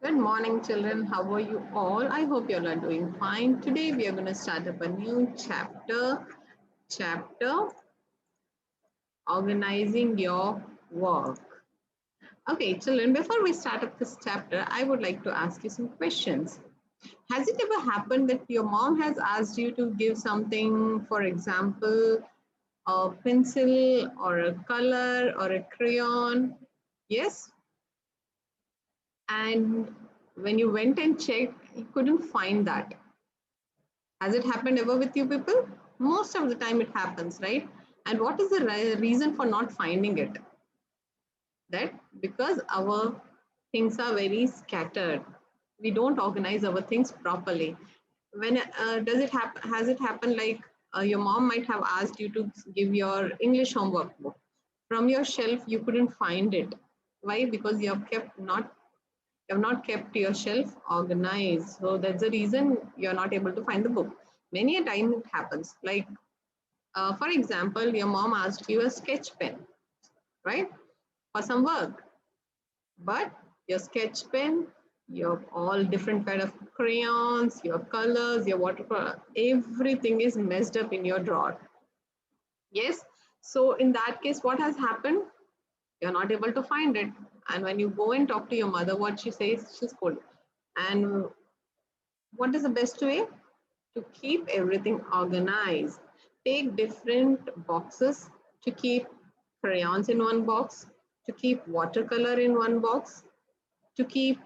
Good morning, children. How are you all? I hope you all are doing fine. Today we are going to start up a new chapter organizing your work. Okay, children, before we start up this chapter, I would like to ask you some questions. Has it ever happened that your mom has asked you to give something, for example, a pencil or a color or a crayon? Yes? And when you went and checked, you couldn't find that. Has it happened ever with you people? Most of the time it happens, right? And what is the reason for not finding it? That because our things are very scattered. We don't organize our things properly. When does it happen? Has it happened like your mom might have asked you to give your English homework book from your shelf? You couldn't find it. Why? Because you have not kept your shelf organized. So that's the reason you're not able to find the book. Many a time it happens. Like, for example, your mom asked you a sketch pen, right, for some work, but your sketch pen, your all different kind of crayons, your colors, your watercolor, everything is messed up in your drawer. Yes. So in that case, what has happened? You're not able to find it. And when you go and talk to your mother, what she says, she's scolded. And what is the best way? To keep everything organized. Take different boxes to keep crayons in one box, to keep watercolor in one box, to keep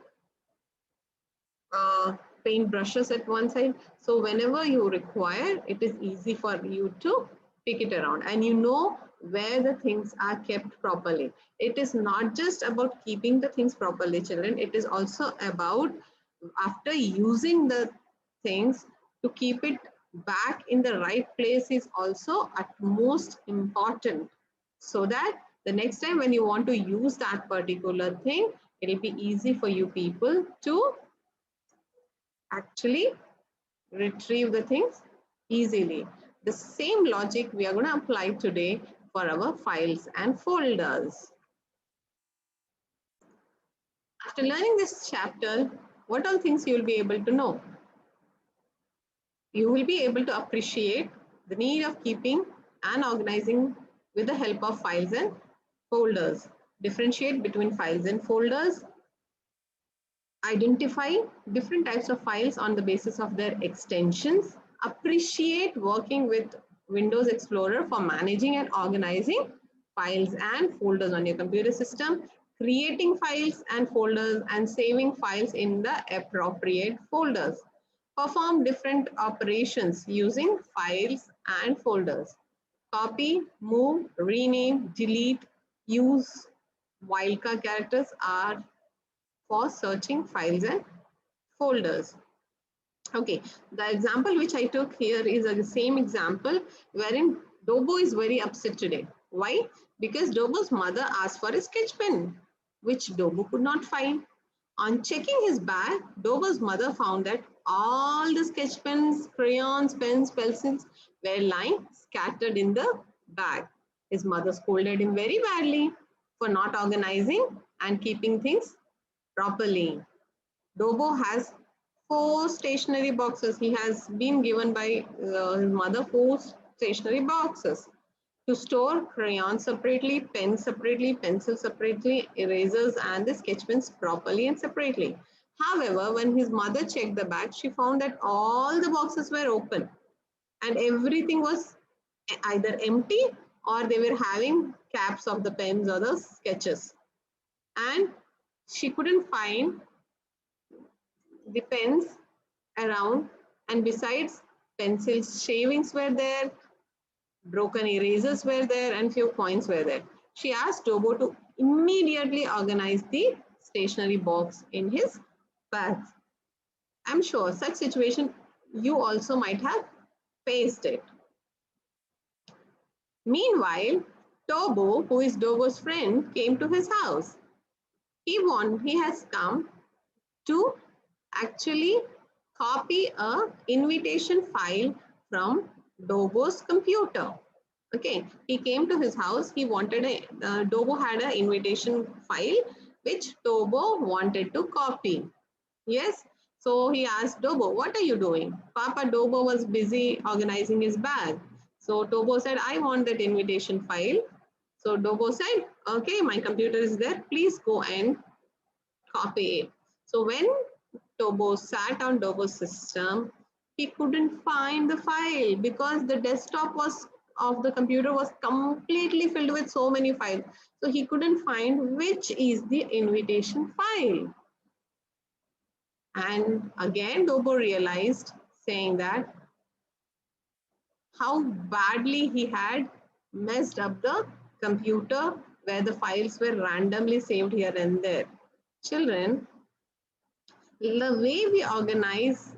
uh, paint brushes at one side. So whenever you require, it is easy for you to pick it around and you know where the things are kept properly. It is not just about keeping the things properly, children. It is also about after using the things to keep it back in the right place is also at most important, so that the next time when you want to use that particular thing, it will be easy for you people to actually retrieve the things easily. The same logic we are going to apply today for our files and folders. After learning this chapter, what all things you will be able to know? You will be able to appreciate the need of keeping and organizing with the help of files and folders. Differentiate between files and folders. Identify different types of files on the basis of their extensions. Appreciate working with Windows Explorer for managing and organizing files and folders on your computer system, creating files and folders and saving files in the appropriate folders. Perform different operations using files and folders. Copy, move, rename, delete, use wildcard characters are for searching files and folders. Okay, the example which I took here is the same example wherein Dobo is very upset today. Why? Because Dobo's mother asked for a sketch pen, which Dobo could not find. On checking his bag, Dobo's mother found that all the sketch pens, crayons, pens, pencils were lying scattered in the bag. His mother scolded him very badly for not organizing and keeping things properly. Dobo has four stationery boxes. He has been given by his mother four stationery boxes to store crayons separately, pens separately, pencils separately, erasers and the sketch pens properly and separately. However, when his mother checked the bag, she found that all the boxes were open and everything was either empty or they were having caps of the pens or the sketches. And she couldn't find the pens around, and besides, pencil shavings were there, broken erasers were there, and few coins were there. She asked Dobo to immediately organize the stationery box in his bag. I'm sure such situation you also might have faced it. Meanwhile, Tobo, who is Dobo's friend, came to his house. He has come to actually copy a invitation file from Dobo's computer. Okay, he came to his house. He wanted Dobo had an invitation file which Tobo wanted to copy. Yes. So he asked Dobo, what are you doing? Papa Dobo was busy organizing his bag. So Tobo said, I want that invitation file. So Dobo said, okay, my computer is there. Please go and copy it. So when Tobo sat on Dobo's system, he couldn't find the file because the desktop was of the computer was completely filled with so many files. So he couldn't find which is the invitation file. And again, Dobo realized, saying that how badly he had messed up the computer where the files were randomly saved here and there. Children, the way we organize,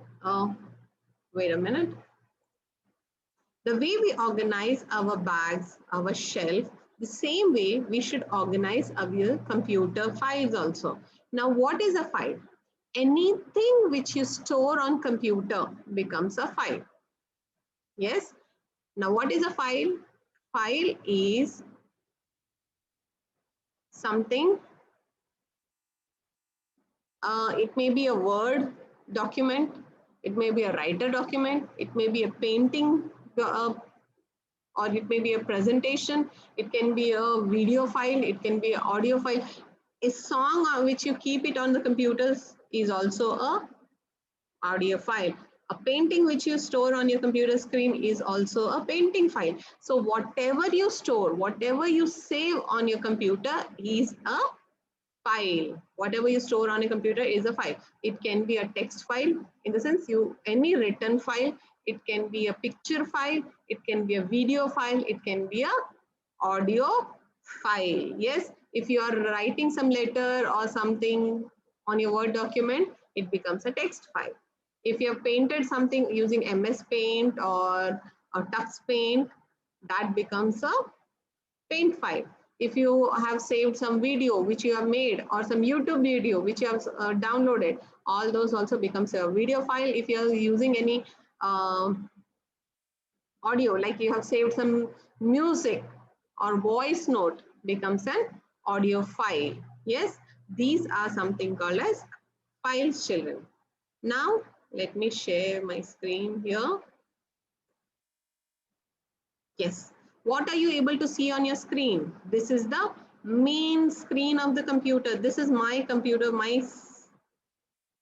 wait a minute, the way we organize our bags, our shelf, the same way we should organize our computer files also. Now, what is a file? Anything which you store on computer becomes a file. Yes. Now, what is a file? File is something, it may be a Word document, it may be a writer document, it may be a painting, or it may be a presentation, it can be a video file, it can be an audio file. A song which you keep it on the computers is also a audio file. A painting which you store on your computer screen is also a painting file. So whatever you store, whatever you save on your computer is a file. Whatever you store on a computer is a file. It can be a text file, in the sense any written file. It can be a picture file. It can be a video file. It can be a audio file. Yes, if you are writing some letter or something on your Word document, it becomes a text file. If you have painted something using MS Paint or Tux Paint, that becomes a paint file. If you have saved some video which you have made, or some YouTube video which you have downloaded, all those also becomes a video file. If you are using any audio, like you have saved some music or voice note, becomes an audio file. Yes, these are something called as files, children. Now, let me share my screen here. Yes. What are you able to see on your screen? This is the main screen of the computer. This is my computer, my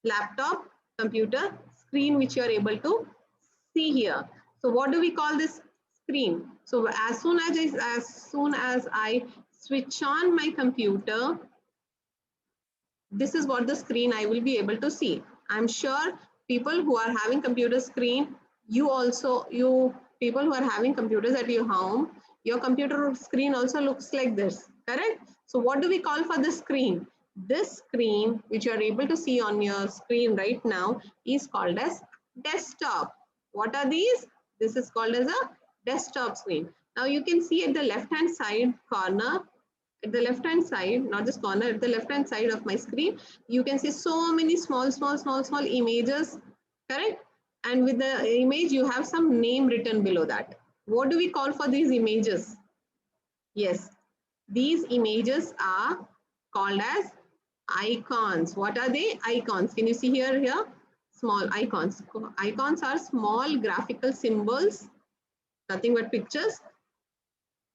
laptop computer screen, which you are able to see here. So what do we call this screen? So as soon as I switch on my computer, this is what the screen I will be able to see. I'm sure people who are having computer screen, you people who are having computers at your home, your computer screen also looks like this, correct? So what do we call for this screen? This screen, which you are able to see on your screen right now, is called as desktop. What are these? This is called as a desktop screen. Now you can see at the left hand side corner, at the left hand side, not this corner, at the left hand side of my screen, you can see so many small images, correct? And with the image, you have some name written below that. What do we call for these images? Yes, these images are called as icons. What are they? Icons. Can you see here? Small icons. Icons are small graphical symbols, nothing but pictures,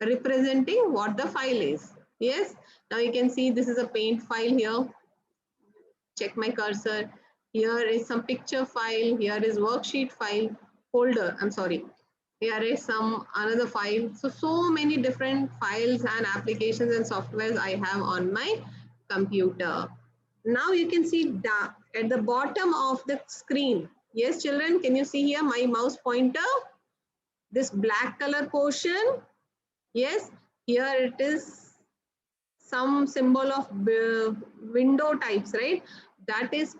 representing what the file is. Yes, now you can see this is a paint file here. Check my cursor. Here is some picture file. Here is worksheet file, folder. I'm sorry. Here is some another file. So many different files and applications and softwares I have on my computer. Now you can see at the bottom of the screen. Yes, children, can you see here my mouse pointer? This black color portion. Yes, here it is some symbol of window types, right? That is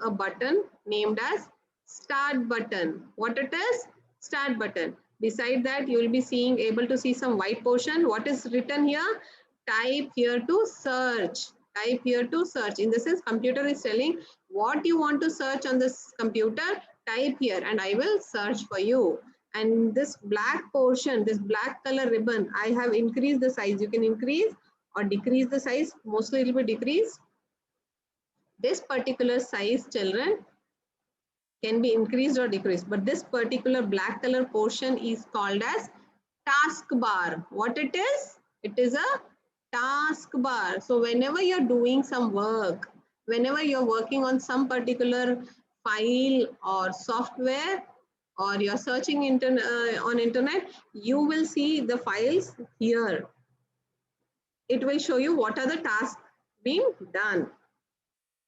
a button named as start button. What it is? Start button. Beside that, you will be able to see some white portion. What is written here? Type here to search. Type here to search. In the sense, computer is telling what you want to search on this computer. Type here, and I will search for you. And this black portion, this black color ribbon, I have increased the size. You can increase or decrease the size. Mostly it will be decreased. This particular size, children, can be increased or decreased, but this particular black color portion is called as taskbar. What it is? It is a taskbar. So whenever you're doing some work, whenever you're working on some particular file or software, or you're searching on internet, you will see the files here. It will show you what are the tasks being done.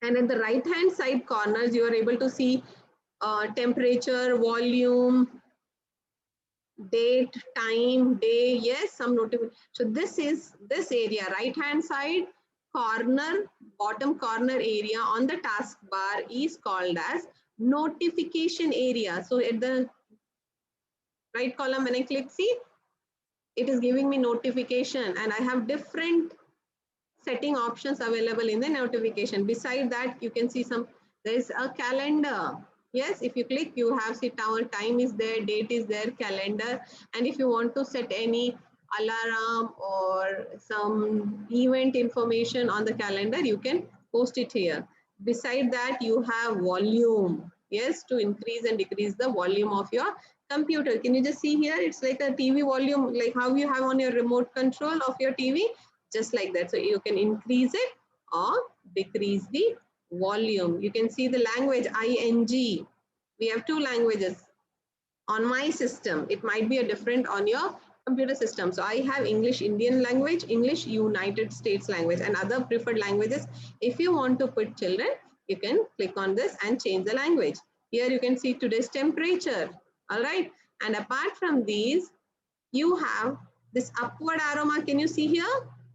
And at the right hand side corners, you are able to see temperature, volume, date, time, day, yes, some notification. So this is this area, right hand side corner, bottom corner area on the taskbar is called as notification area. So at the right column, when I click, see, it is giving me notification, and I have different setting options available in the notification. Beside that, you can see there is a calendar. Yes, if you click, you have see time is there, date is there, calendar. And if you want to set any alarm or some event information on the calendar, you can post it here. Beside that, you have volume. Yes, to increase and decrease the volume of your computer. Can you just see here? It's like a TV volume, like how you have on your remote control of your TV, just like that. So you can increase it or decrease the volume. You can see the language ING. We have two languages on my system. It might be a different on your computer system. So I have English Indian language, English United States language, and other preferred languages. If you want to put children, you can click on this and change the language. Here you can see today's temperature. All right. And apart from these, you have this upward arrow mark. Can you see here?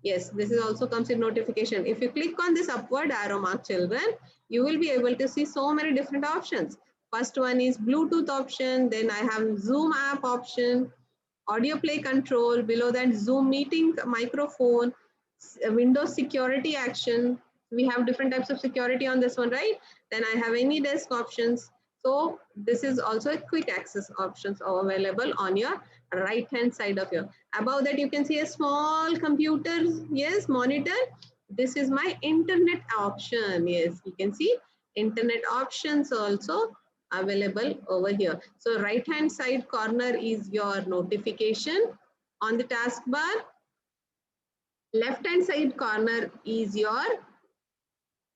Yes, this is also comes in notification. If you click on this upward arrow mark, children, you will be able to see so many different options. First one is Bluetooth option. Then I have Zoom app option, audio play control. Below that, Zoom meeting microphone, Windows security action. We have different types of security on this one, right? Then I have any desk options. So this is also a quick access options available on your right hand side of your. Above that, you can see a small computer, yes, monitor. This is my internet option. Yes, you can see internet options also available over here. So right hand side corner is your notification on the taskbar. Left hand side corner is your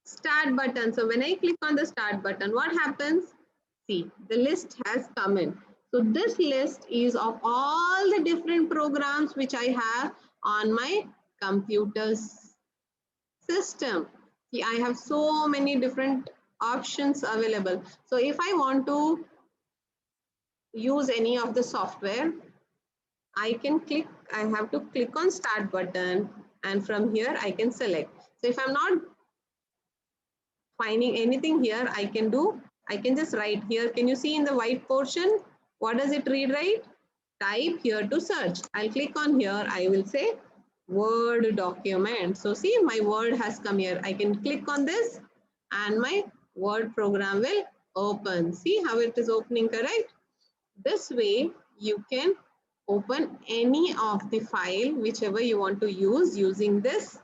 start button. So when I click on the start button, what happens? See, the list has come in. So this list is of all the different programs which I have on my computer system. See, I have so many different options available. So if I want to use any of the software, I can click, I have to click on start button, and from here I can select. So if I'm not finding anything here, I can just write here. Can you see in the white portion? What does it read, right? Type here to search. I'll click on here. I will say Word document. So see, my Word has come here. I can click on this and my Word program will open. See how it is opening, correct? This way you can open any of the file, whichever you want to use, using this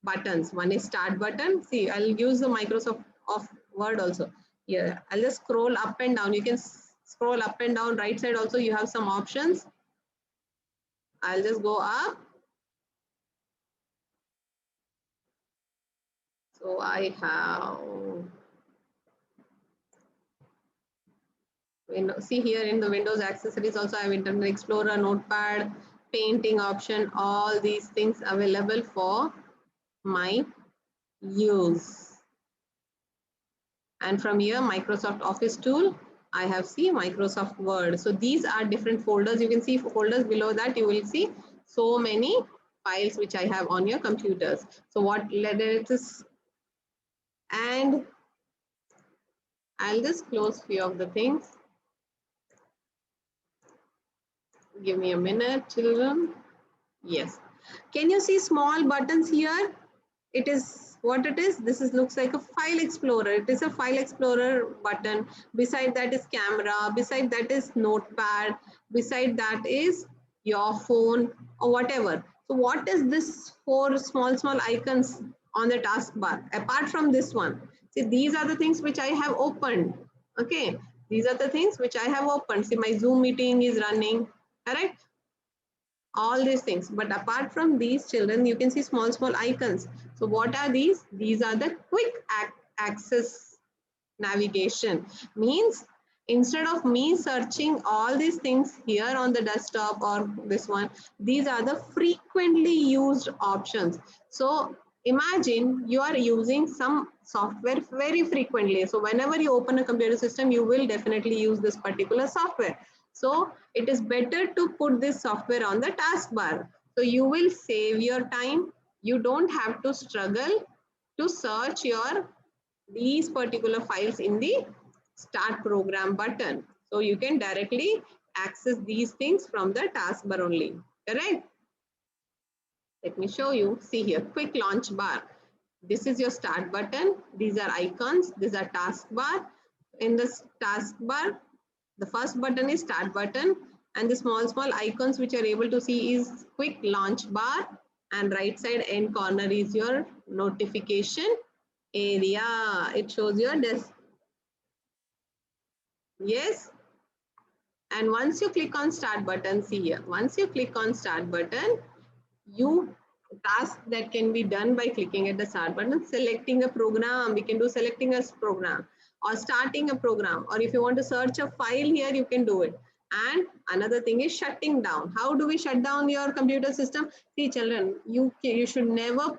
buttons. One is start button. See, I'll use the Microsoft of Word also. Yeah, I'll just scroll up and down. You can scroll up and down. Right side also you have some options. I'll just go up. So I have, see here in the Windows accessories also I have Internet Explorer, Notepad, painting option, all these things available for my use. And from here, Microsoft Office tool, I have Microsoft Word. So these are different folders. You can see folders below that. You will see so many files which I have on your computers. So what it is, and I'll just close few of the things. Give me a minute, children. Yes. Can you see small buttons here? It is what it is. This is looks like a file explorer. It is a file explorer button. Beside that is camera. Beside that is notepad. Beside that is your phone or whatever. So what is this four small icons? on the taskbar. Apart from this one, see, these are the things which I have opened. Okay, these are the things which I have opened. See, my Zoom meeting is running, correct? All these things. But apart from these, children, you can see small icons. So what are these? These are the quick access navigation. Means instead of me searching all these things here on the desktop or this one, these are the frequently used options. So imagine you are using some software very frequently. So whenever you open a computer system, you will definitely use this particular software. So it is better to put this software on the taskbar. So you will save your time. You don't have to struggle to search your these particular files in the start program button. So you can directly access these things from the taskbar only, correct? Let me show you. See here, quick launch bar. This is your start button. These are icons. These are taskbar. In this taskbar, the first button is start button, and the small icons which are able to see is quick launch bar, and right side end corner is your notification area. It shows your desk. Yes. And once you click on start button, see here, once you click on start button, you task that can be done by clicking at the start button, selecting a program, we can do selecting a program or starting a program, or if you want to search a file here, you can do it. And another thing is shutting down. How do we shut down your computer system? See children, you should never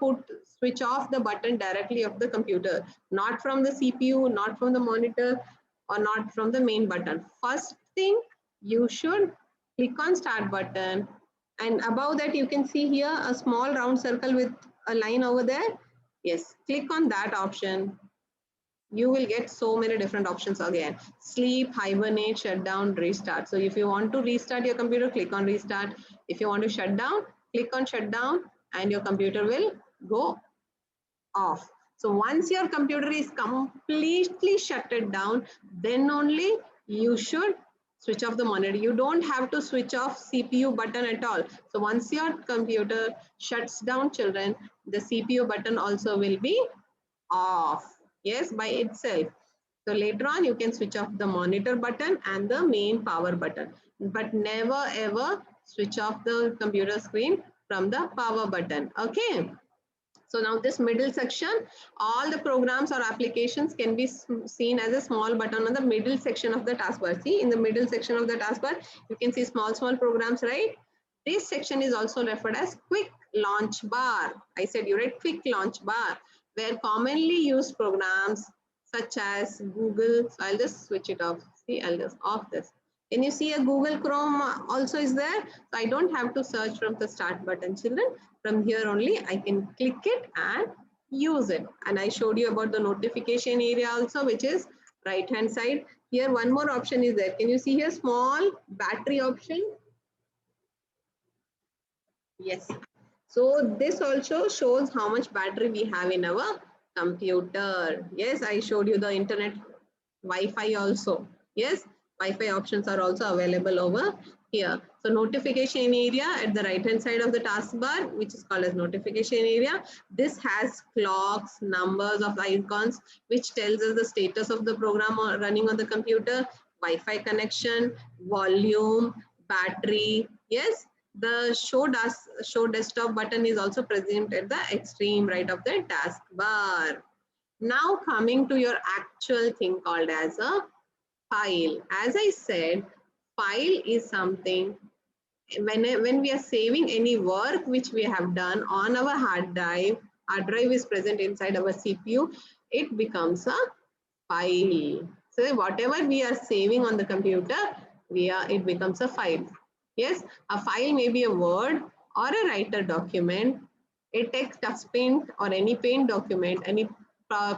switch off the button directly of the computer, not from the CPU, not from the monitor, or not from the main button. First thing, you should click on start button, and above that you can see here a small round circle with a line over there. Yes, click on that option. You will get so many different options again. Sleep, hibernate, shut down, restart. So if you want to restart your computer, click on restart. If you want to shut down, click on shut down, and your computer will go off. So once your computer is completely shut it down, then only you should switch off the monitor. You don't have to switch off CPU button at all. So once your computer shuts down, children, the CPU button also will be off. Yes, by itself. So later on, you can switch off the monitor button and the main power button, but never ever switch off the computer screen from the power button. Okay. So now this middle section, all the programs or applications can be seen as a small button on the middle section of the taskbar. See, in the middle section of the taskbar, you can see small programs, right? This section is also referred as quick launch bar. I said you read quick launch bar, where commonly used programs such as Google. So I'll just switch it off. See, I'll just off this. Can you see a Google Chrome also is there? So I don't have to search from the start button, children. From here only, I can click it and use it. And I showed you about the notification area also, which is right hand side. Here, one more option is there. Can you see here small battery option? Yes. So this also shows how much battery we have in our computer. Yes, I showed you the internet Wi-Fi also. Yes, Wi-Fi options are also available over here. So notification area at the right hand side of the taskbar, which is called as notification area. This has clocks, numbers of icons, which tells us the status of the program running on the computer, Wi-Fi connection, volume, battery. Yes, the show desktop button is also present at the extreme right of the taskbar. Now coming to your actual thing called as a file. As I said, file is something when we are saving any work which we have done on our hard drive is present inside our CPU, it becomes a file. So whatever we are saving on the computer, it becomes a file. Yes, a file may be a Word or a writer document, a text paint or any paint document, any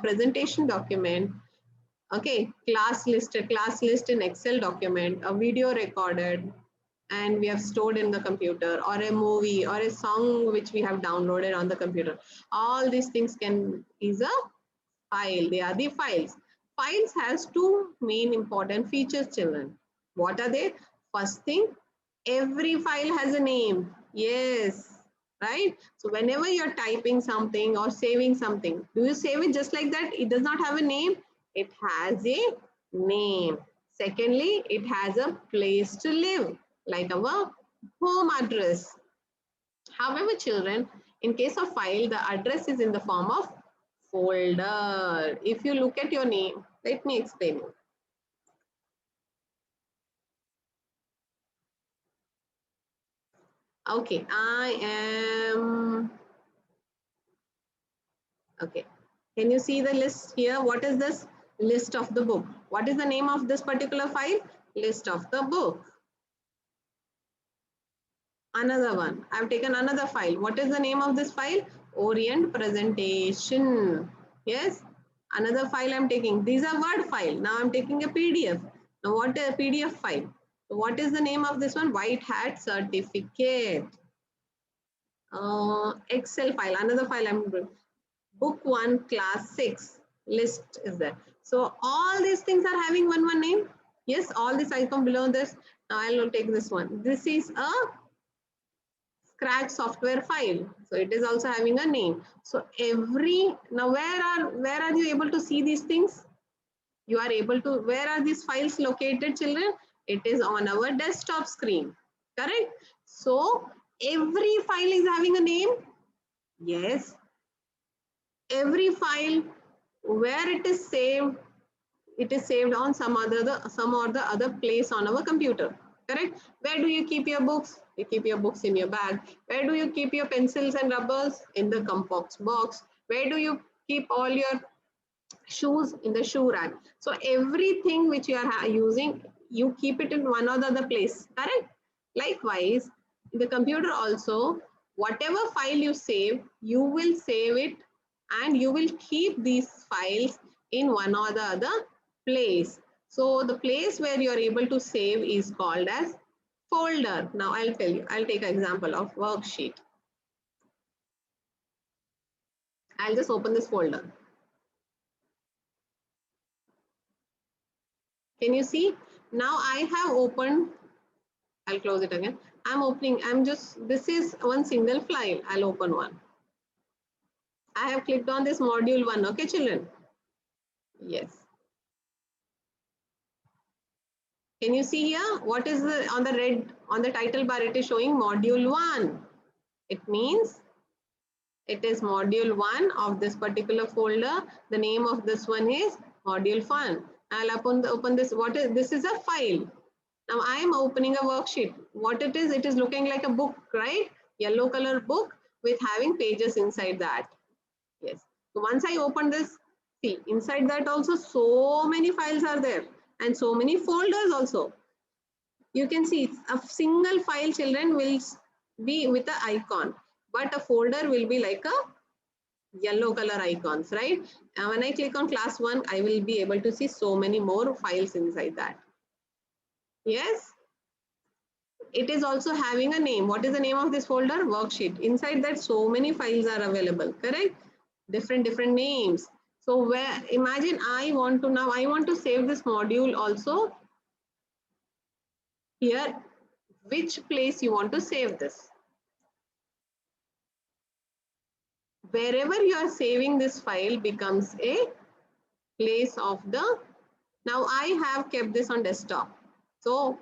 presentation document, okay, class list in Excel document, a video recorded and we have stored in the computer, or a movie or a song which we have downloaded on the computer. All these things is a file. They are the files. Files has two main important features, children. What are they? First thing, every file has a name. Yes. right? So whenever you're typing something or saving something, do you save it just like that? It does not have a name. It has a name. Secondly, it has a place to live, like our home address. However, children, in case of file, the address is in the form of folder. If you look at your name, let me explain you. Okay, I am, okay. Can you see the list here? What is this? List of the book. What is the name of this particular file? List of the book. Another one. I've taken another file. What is the name of this file? Orient presentation. Yes. Another file I'm taking. These are Word file. Now I'm taking a PDF. Now what is a PDF file? So what is the name of this one? White Hat certificate. Excel file. Another file I'm doing. Book 1, class 6. List is there. So all these things are having one name. Yes, all this icon below this. Now I'll take this one. This is a Scratch software file. So it is also having a name. So every, now where are you able to see these things? You are able to, where are these files located, children? It is on our desktop screen, correct? So every file is having a name. Yes. Every file where it is saved on some or the other place on our computer, correct? Where do you keep your books? You keep your books in your bag. Where do you keep your pencils and rubbers? In the compost box. Where do you keep all your shoes? In the shoe rack. So everything which you are using, you keep it in one or the other place, correct? Likewise, in the computer also, whatever file you save, you will save it and you will keep these files in one or the other place. So the place where you are able to save is called as folder. Now I'll tell you, I'll take an example of worksheet. I'll just open this folder. Can you see? Now I have opened, I'll close it again. I'm opening, this is one single file. I'll open one. I have clicked on this module 1. Okay, children? Yes. Can you see here? What is the, on the red, on the title bar, it is showing module 1. It means it is module 1 of this particular folder. The name of this one is module 1. I'll open this. What is this? Is a file. Now I am opening a worksheet. What it is looking like a book, right? Yellow color book with having pages inside that. Yes. So once I open this, see inside that also so many files are there and so many folders also. You can see a single file, children, will be with the icon, but a folder will be like a yellow color icons, right? And when I click on class 1, I will be able to see so many more files inside that. Yes. It is also having a name. What is the name of this folder? Worksheet. Inside that, so many files are available, correct? Different names. So where, imagine I want to save this module also here. Which place you want to save this? Wherever you are saving this file becomes a place of the, now I have kept this on desktop. So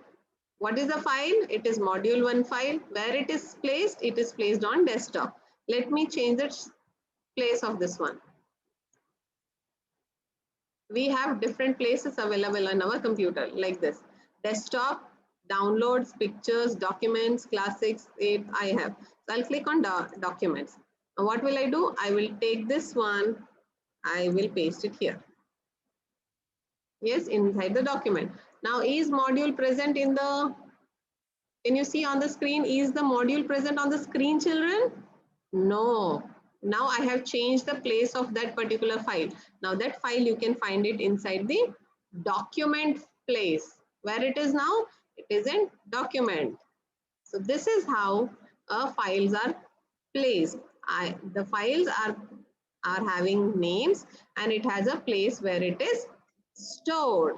what is the file? It is module 1 file. Where it is placed on desktop. Let me change the place of this one. We have different places available on our computer like this. Desktop, downloads, pictures, documents, classics, it I have. So I'll click on documents. Now what will I do? I will take this one. I will paste it here. Yes, inside the document. Now is module present in the, can you see on the screen? Is the module present on the screen, children? No. Now I have changed the place of that particular file. Now that file you can find it inside the document place. Where it is now? It is in document. So this is how files are placed. The files are having names and it has a place where it is stored.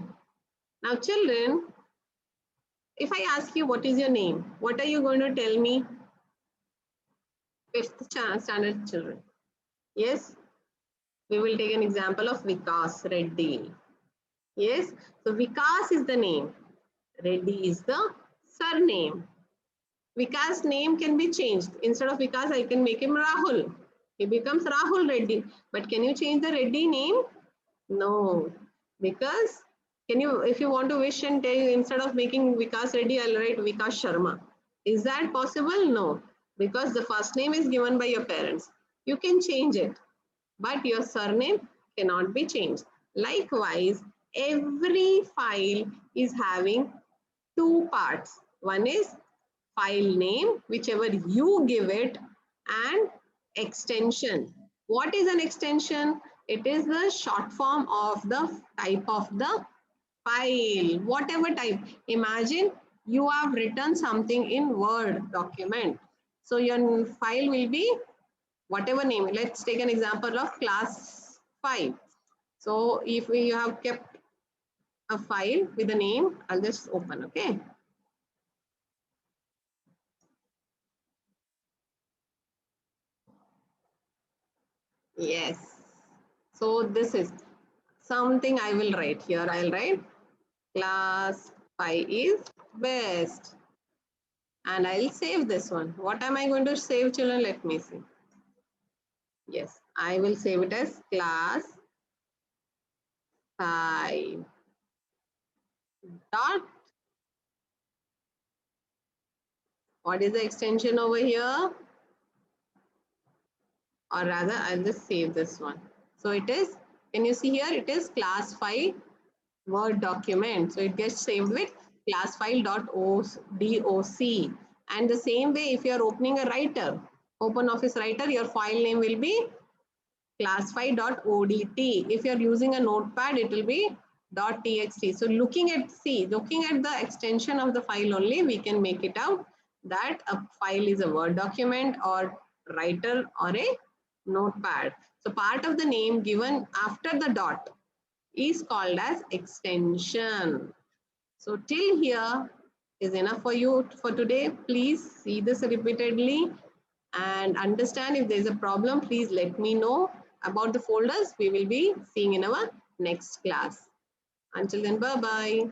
Now children, if I ask you what is your name, what are you going to tell me? 5th standard children. Yes, we will take an example of Vikas Reddy. Yes, so Vikas is the name. Reddy is the surname. Vikas' name can be changed. Instead of Vikas, I can make him Rahul. He becomes Rahul Reddy. But can you change the Reddy name? No. Because can you, if you want to wish and tell, instead of making Vikas Reddy, I'll write Vikas Sharma. Is that possible? No. Because the first name is given by your parents. You can change it, but your surname cannot be changed. Likewise, every file is having two parts. One is file name, whichever you give it, and extension. What is an extension? It is the short form of the type of the file, whatever type. Imagine you have written something in Word document. So your file will be whatever name. Let's take an example of class 5. So if you have kept a file with a name, I'll just open, okay? Yes. So this is something I will write here. I'll write class 5 is best. And I'll save this one. What am I going to save, children? Let me see. Yes, I will save it as class 5 dot. What is the extension over here? Or rather, I'll just save this one. So it is, can you see here? It is class 5 Word document. So it gets saved with class file.doc. And the same way, if you are opening a writer, open office writer, your file name will be class5.odt. If you are using a notepad, it will be .txt. So looking at the extension of the file only, we can make it out that a file is a Word document or writer or a notepad. So part of the name given after the dot is called as extension. So till here is enough for you for today. Please see this repeatedly and understand. If there is a problem, please let me know. About the folders, we will be seeing in our next class. Until then, bye-bye.